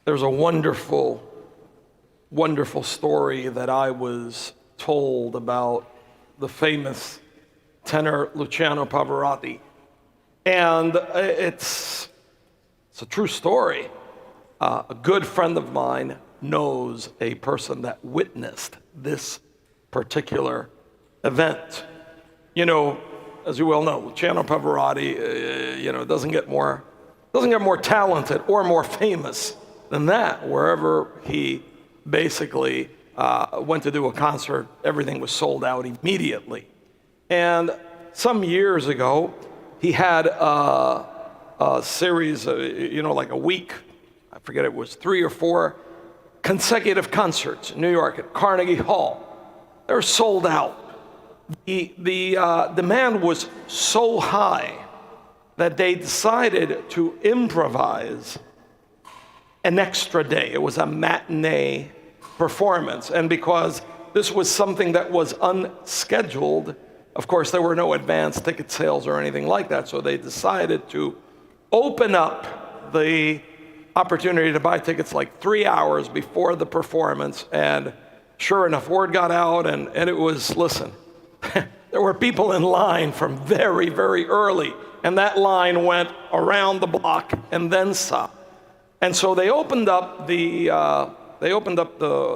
There's a wonderful, wonderful story that I was told about the famous tenor Luciano Pavarotti. And it's a true story. A good friend of mine knows a person that witnessed this particular event. You know, as you well know, Luciano Pavarotti, doesn't get more talented or more famous than that. Wherever he basically went to do a concert, everything was sold out immediately. And some years ago, he had a series, like a week, I forget, it was 3 or 4 consecutive concerts in New York at Carnegie Hall. They were sold out. The demand was so high that they decided to improvise an extra day. It was a matinee performance. And because this was something that was unscheduled, of course, there were no advance ticket sales or anything like that. So they decided to open up the opportunity to buy tickets like 3 hours before the performance. And sure enough, word got out, and it was, listen, there were people in line from very, very early. And that line went around the block and then some. And so they opened up the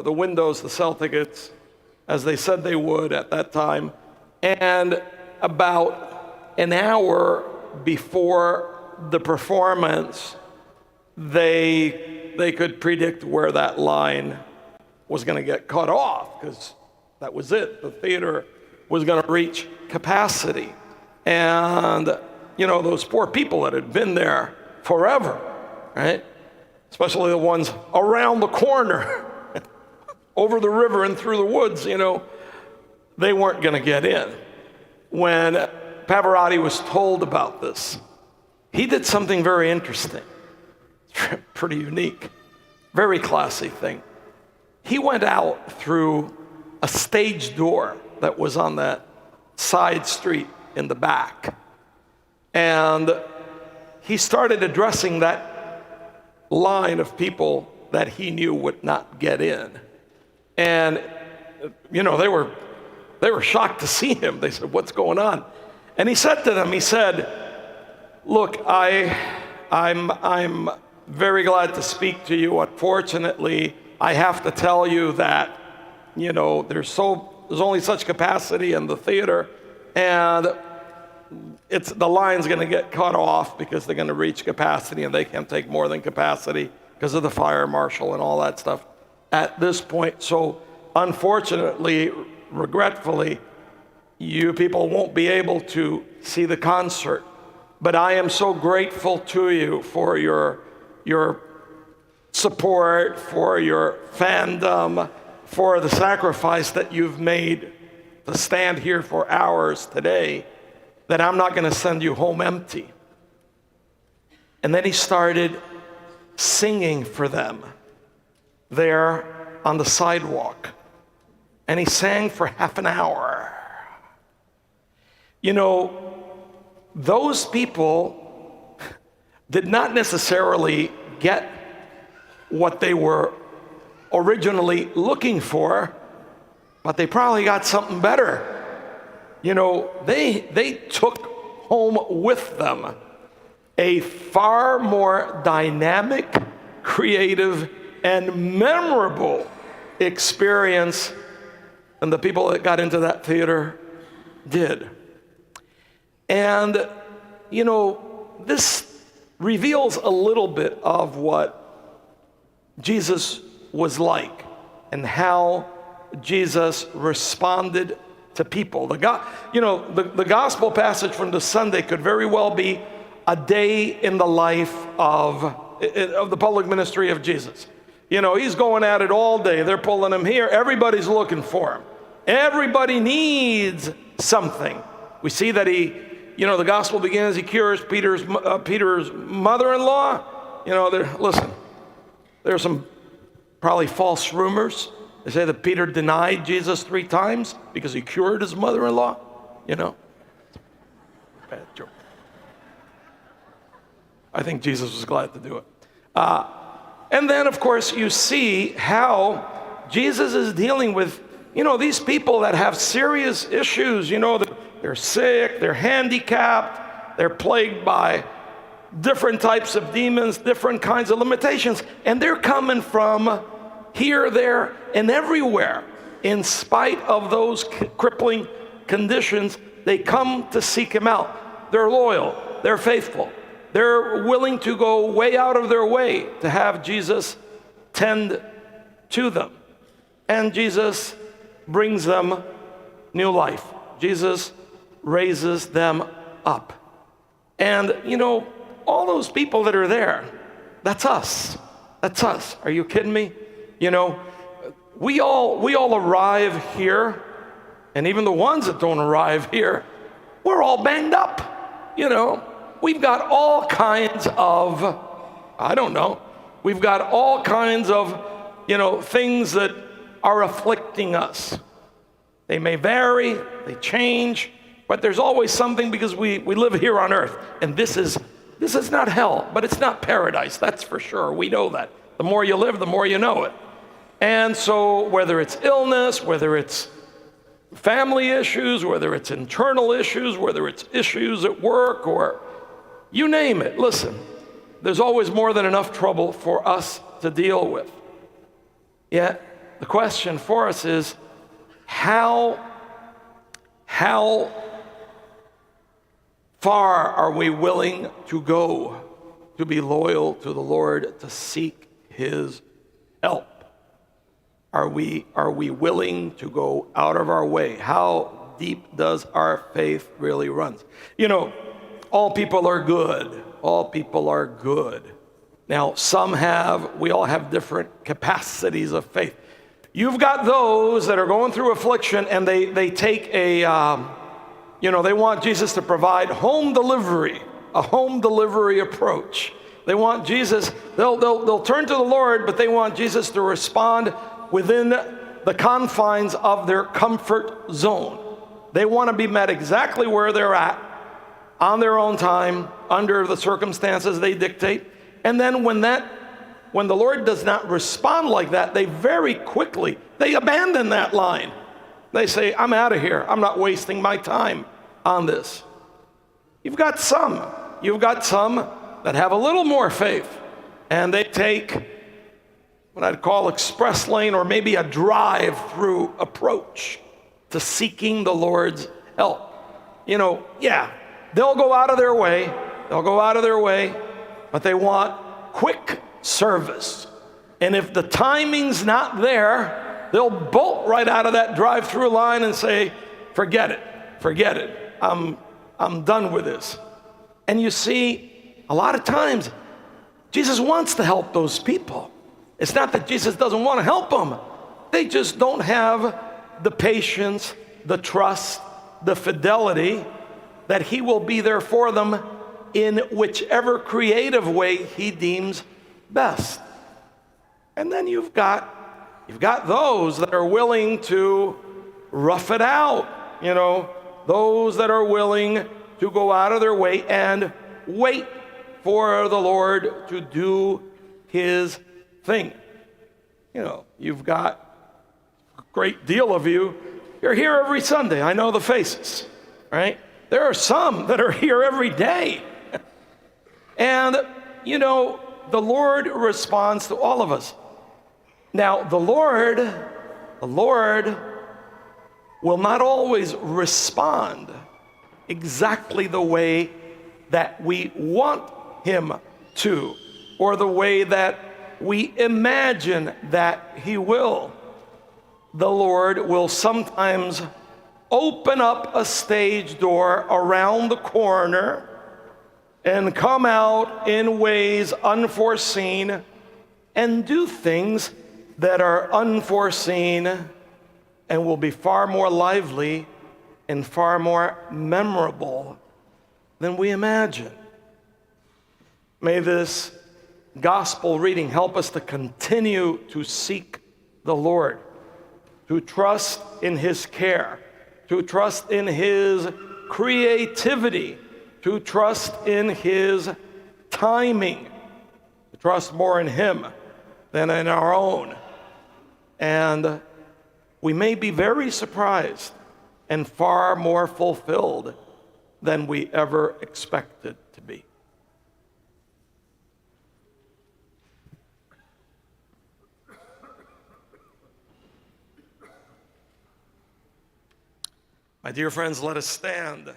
windows to sell tickets, as they said they would at that time. And about an hour before the performance, they could predict where that line was going to get cut off, because that was it. The theater was going to reach capacity. And, those poor people that had been there forever, right? Especially the ones around the corner, over the river and through the woods, they weren't going to get in. When Pavarotti was told about this, he did something very interesting, pretty unique, very classy thing. He went out through a stage door that was on that side street in the back, and he started addressing that line of people that he knew would not get in. And they were shocked to see him. They said, "What's going on?" And he said to them, "Look, I'm very glad to speak to you. Unfortunately, I have to tell you that there's only such capacity in the theater, and the line's going to get cut off because they're going to reach capacity, and they can't take more than capacity because of the fire marshal and all that stuff at this point. So unfortunately, regretfully, you people won't be able to see the concert. But I am so grateful to you for your support, for your fandom, for the sacrifice that you've made to stand here for hours today, that I'm not going to send you home empty." And then he started singing for them there on the sidewalk. And he sang for half an hour. Those people did not necessarily get what they were originally looking for, but they probably got something better. They took home with them a far more dynamic, creative, and memorable experience than the people that got into that theater did. And, this reveals a little bit of what Jesus was like and how Jesus responded to people. The gospel passage from the Sunday could very well be a day in the life of the public ministry of Jesus. He's going at it all day. They're pulling him here. Everybody's looking for him. Everybody needs something. We see that the gospel begins, he cures Peter's mother-in-law. Listen, there's some probably false rumors. They say that Peter denied Jesus 3 times because he cured his mother-in-law. Bad joke. I think Jesus was glad to do it. And then, of course, you see how Jesus is dealing with, these people that have serious issues. They're sick, they're handicapped, they're plagued by different types of demons, different kinds of limitations, and they're coming from here, there, and everywhere. In spite of those crippling conditions, they come to seek him out. They're loyal, they're faithful, they're willing to go way out of their way to have Jesus tend to them. And Jesus brings them new life. Jesus raises them up. And all those people that are there, that's us. That's us. Are you kidding me? We all arrive here, and even the ones that don't arrive here, we're all banged up. We've got all kinds of, we've got all kinds of, things that are afflicting us. They may vary, they change, but there's always something, because we live here on earth, and this is not hell, but it's not paradise, that's for sure. We know that. The more you live, the more you know it. And so whether it's illness, whether it's family issues, whether it's internal issues, whether it's issues at work, or you name it, listen, there's always more than enough trouble for us to deal with. Yet the question for us is, how far are we willing to go to be loyal to the Lord, to seek his help? Are we willing to go out of our way? How deep does our faith really run? All people are good. All people are good. Now, we all have different capacities of faith. You've got those that are going through affliction, and they take they want Jesus to provide home delivery, a home delivery approach. They want Jesus, they'll turn to the Lord, but they want Jesus to respond within the confines of their comfort zone. They want to be met exactly where they're at, on their own time, under the circumstances they dictate. And then when the Lord does not respond like that, they very quickly, they abandon that line. They say, I'm out of here. I'm not wasting my time on this. You've got some that have a little more faith, and they take what I'd call express lane, or maybe a drive-through approach to seeking the Lord's help. They'll go out of their way, but they want quick service. And if the timing's not there, they'll bolt right out of that drive-through line and say, forget it. I'm done with this. And you see, a lot of times, Jesus wants to help those people. It's not that Jesus doesn't want to help them. They just don't have the patience, the trust, the fidelity that he will be there for them in whichever creative way he deems best. And then you've got those that are willing to rough it out, those that are willing to go out of their way and wait for the Lord to do his thing. You've got a great deal of you. You're here every Sunday. I know the faces, right? There are some that are here every day. And, the Lord responds to all of us. Now, the Lord will not always respond exactly the way that we want him to, or the way that we imagine that he will. The Lord will sometimes open up a stage door around the corner and come out in ways unforeseen and do things that are unforeseen and will be far more lively and far more memorable than we imagine. May this gospel reading help us to continue to seek the Lord, to trust in his care, to trust in his creativity, to trust in his timing, to trust more in him than in our own. And we may be very surprised and far more fulfilled than we ever expected to be. My dear friends, let us stand.